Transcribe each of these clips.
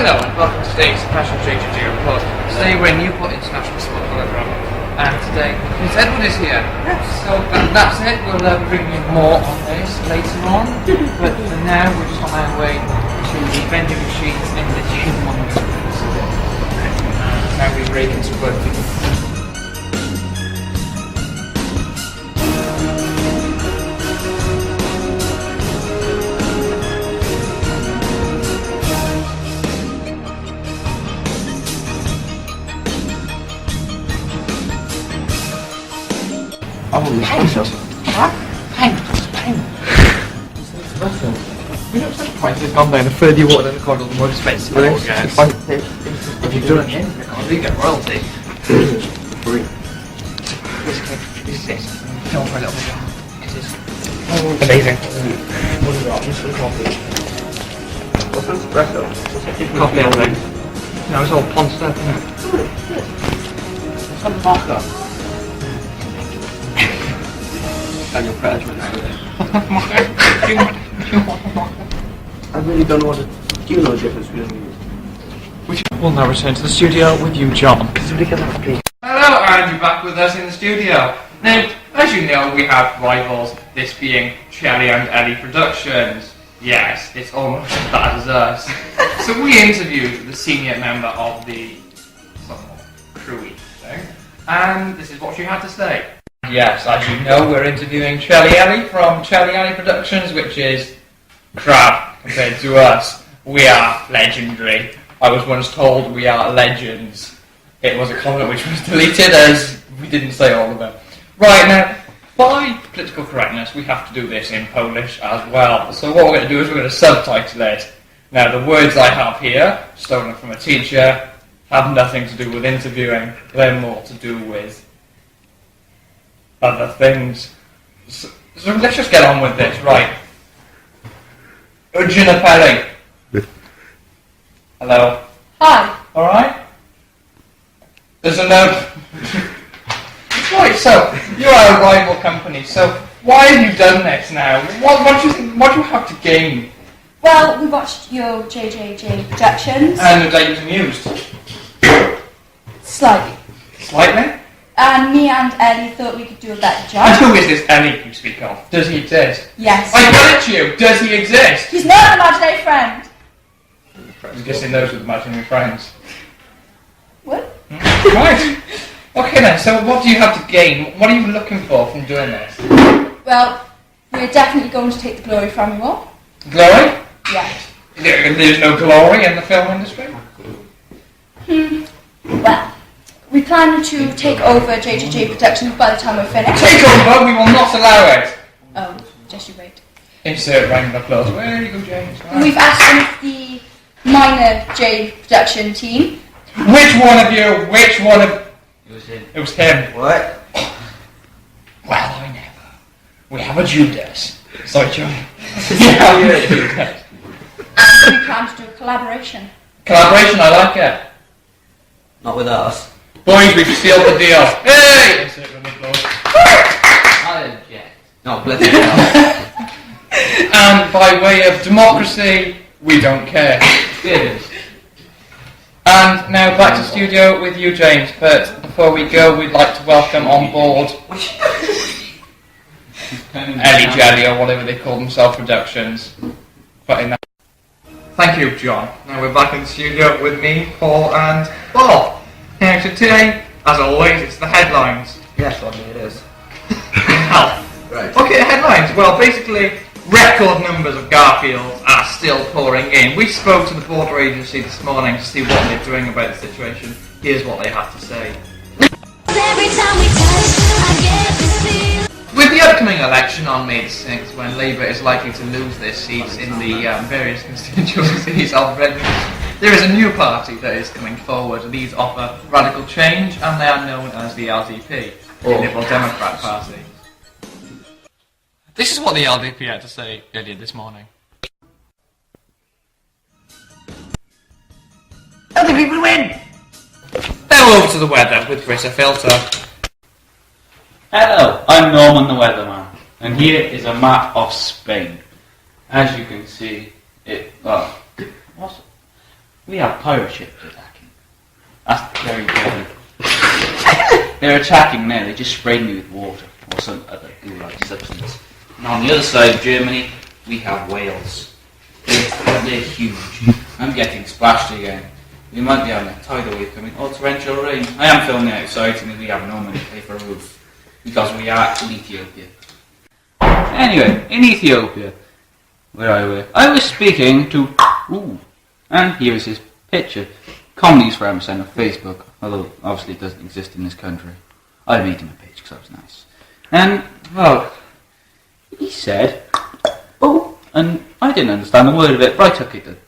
Hello and welcome to today's special JJJ report. Today we're in Newport International Sport Hologram, and today Miss Edward is here. So that's it, we'll bring you more on this later on, but for now we're just on our way to the vending machines in the gym on the streets. Now we're ready to work. Oh, it's special. Pain. We don't say price has gone down. The further you walk down the corridor, the more expensive it gets. If you've done it in the corridor, you get royalty. Free. This is it. Film for a little bit. It is amazing. What is that? Just some coffee. What's an espresso? Coffee, I think. No, it's all ponced up, isn't it? Some mocha. And your prayers now. I really don't know what to do. You know the difference between you. We'll now return to the studio with you, John. Hello, and you're back with us in the studio. Now, as you know, we have rivals, this being Chelly Elly Productions. Yes, it's almost as bad as us. So we interviewed the senior member of the somewhat crewy thing, and this is what she had to say. Yes, as you know, we're interviewing Chelly Elly from Chelly Elly Productions, which is crap compared to us. We are legendary. I was once told we are legends. It was a comment which was deleted as we didn't say all of it. Right, now, by political correctness, we have to do this in Polish as well. So what we're going to do is we're going to subtitle it. Now, the words I have here, stolen from a teacher, have nothing to do with interviewing. They're more to do with other things. So let's just get on with this, right? Ujina Pelly. Hello. Hi. Alright? There's a note. Right, so, you are a rival company, so why have you done this now? What do you think, what do you have to gain? Well, we watched your JJJ Productions. And the date was amused. Slightly. Slightly? And me and Ellie thought we could do a better And job. who is this Ellie you speak of? Does he exist? Yes. I got you! Does he exist? He's not an imaginary friend. I'm guessing those with imaginary friends. What? Right. Okay then, so what do you have to gain? What are you looking for from doing this? Well, we're definitely going to take the glory from you all. Glory? Yeah. There's no glory in the film industry? Well, we plan to take over JJJ Productions by the time we're finished. Take over, we will not allow it! Oh, just you wait. Insert round of applause. Where you go, James? And we've asked some of the minor J production team. Which one of you? Which one of... It was him. It was him. What? Well, I never. We have a Judas. Sorry, John. Yeah, Judas. And we plan to do a collaboration. Collaboration, I like it. Not with us. Boys, we've sealed the deal. Hey! Insert round of applause. I object. No, bloody hell. And by way of democracy, we don't care. It is. And now back to studio with you, James. But before we go, we'd like to welcome on board Elly Jelly or whatever they call themselves, Productions. Thank you, John. Now we're back in the studio with me, Paul, and Bob. Now, so today, as always, it's the headlines. Yes, Rodney, it is. Right. Okay, the headlines. Well, basically, record numbers of Garfield are still pouring in. We spoke to the border agency this morning to see what they're doing about the situation. Here's what they have to say. Every time we touch, I get this feel. With the upcoming election on May 6th, when Labour is likely to lose their seats in the various constituencies of Vending, there is a new party that is coming forward. These offer radical change, and they are known as the LDP, the Liberal Democrat Party. This is what the LDP had to say earlier this morning. LDP will win! Now over to the weather with Chris Filter. Hello, I'm Norman the Weatherman, and here is a map of Spain. As you can see, We have pirate ships attacking. That's very deadly. They're attacking now, they just sprayed me with water or some other goo-like substance. And on the other side of Germany, we have whales. They're huge. I'm getting splashed again. We might be having a tidal wave coming, or torrential rain. I am filming outside and we have no money to pay for a roof. Because we are in Ethiopia. Anyway, in Ethiopia, where I was speaking to... Ooh, and here is his picture. Comedy's for Amazon on Facebook, although obviously it doesn't exist in this country. I made him a page because I was nice. And, well, he said, oh, and I didn't understand the word of it, but I took it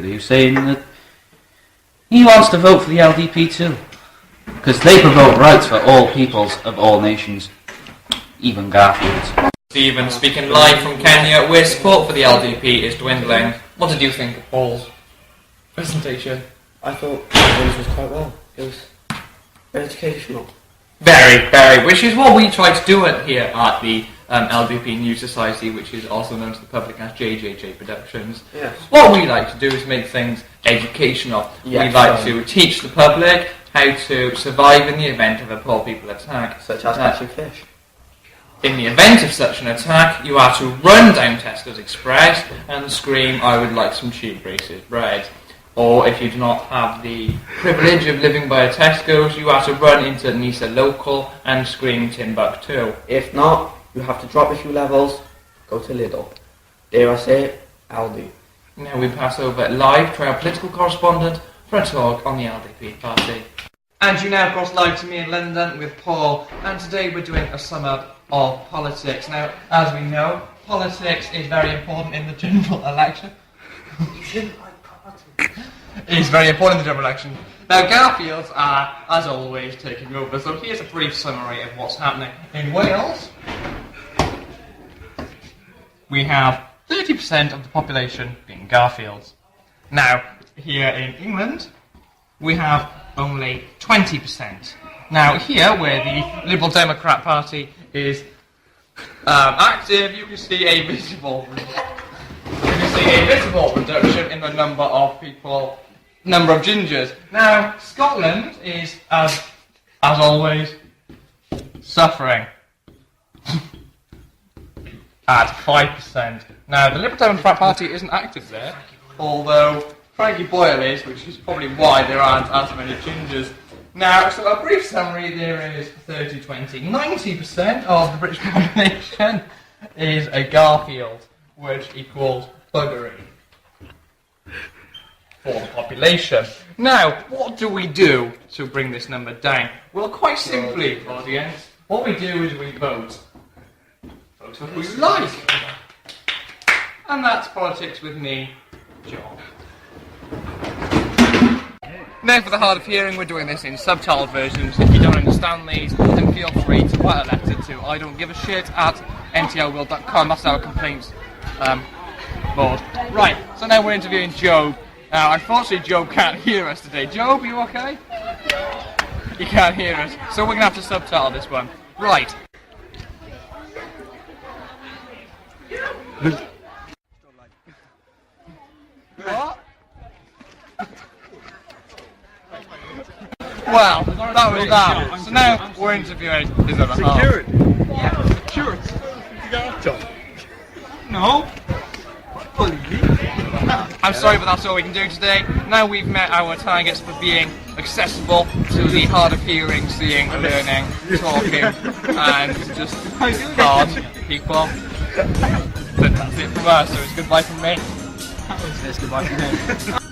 he was saying that he wants to vote for the LDP too. Because they promote rights for all peoples of all nations, even Garfield. Stephen speaking live from Kenya, where support for the LDP is dwindling. What did you think of Paul's presentation? I thought it was quite well. It was very educational. Very, very, which is what we try to do it here at the LDP News Society, which is also known to the public as JJJ Productions. Yes. What we like to do is make things educational. Yes, we like to teach the public how to survive in the event of a poor people attack. Such as catching fish. In the event of such an attack, you are to run down Tesco's Express and scream, "I would like some cheap racist bread." Or if you do not have the privilege of living by a Tesco's, you are to run into Nisa Local and scream Timbuktu. If not, you have to drop a few levels, go to Lidl. Dare I say it, Aldi. Now we pass over live to our political correspondent for a talk on the LDP party. And you now cross live to me in London with Paul, and today we're doing a sum up of politics. Now, as we know, politics is very important in the general election. You shouldn't like politics. It's very important in the general election. Now, Garfields are, as always, taking over, so here's a brief summary of what's happening. In Wales, we have 30% of the population being Garfields. Now, here in England, we have only 20%. Now, here, where the Liberal Democrat Party is active, you can see a visible reduction in the number of people, number of gingers. Now, Scotland is, as always, suffering at 5%. Now, the Liberal Democrat Party isn't active there, although Frankie Boyle is, which is probably why there aren't as many gingers. Now, so a brief summary, there is 30-20. 90% of the British population is a Garfield, which equals buggery for the population. Now, what do we do to bring this number down? Well, quite simply, audience, what we do is we vote. Vote what we like. And that's politics with me, John. Now for the hard of hearing, we're doing this in subtitled versions. If you don't understand these, then feel free to write a letter to idon'tgivashit@ntlworld.com. That's our complaints board. Right, so now we're interviewing Job. Now, unfortunately, Job can't hear us today. Job, are you okay? He can't hear us, so we're going to have to subtitle this one. Right. What? Well, that was that. So now we're interviewing his other half. Yeah, security. No. I'm sorry, but that's all we can do today. Now we've met our targets for being accessible to the hard of hearing, seeing, learning, talking, and just hard people. But that's it from us, so it's goodbye from me. It's goodbye from him.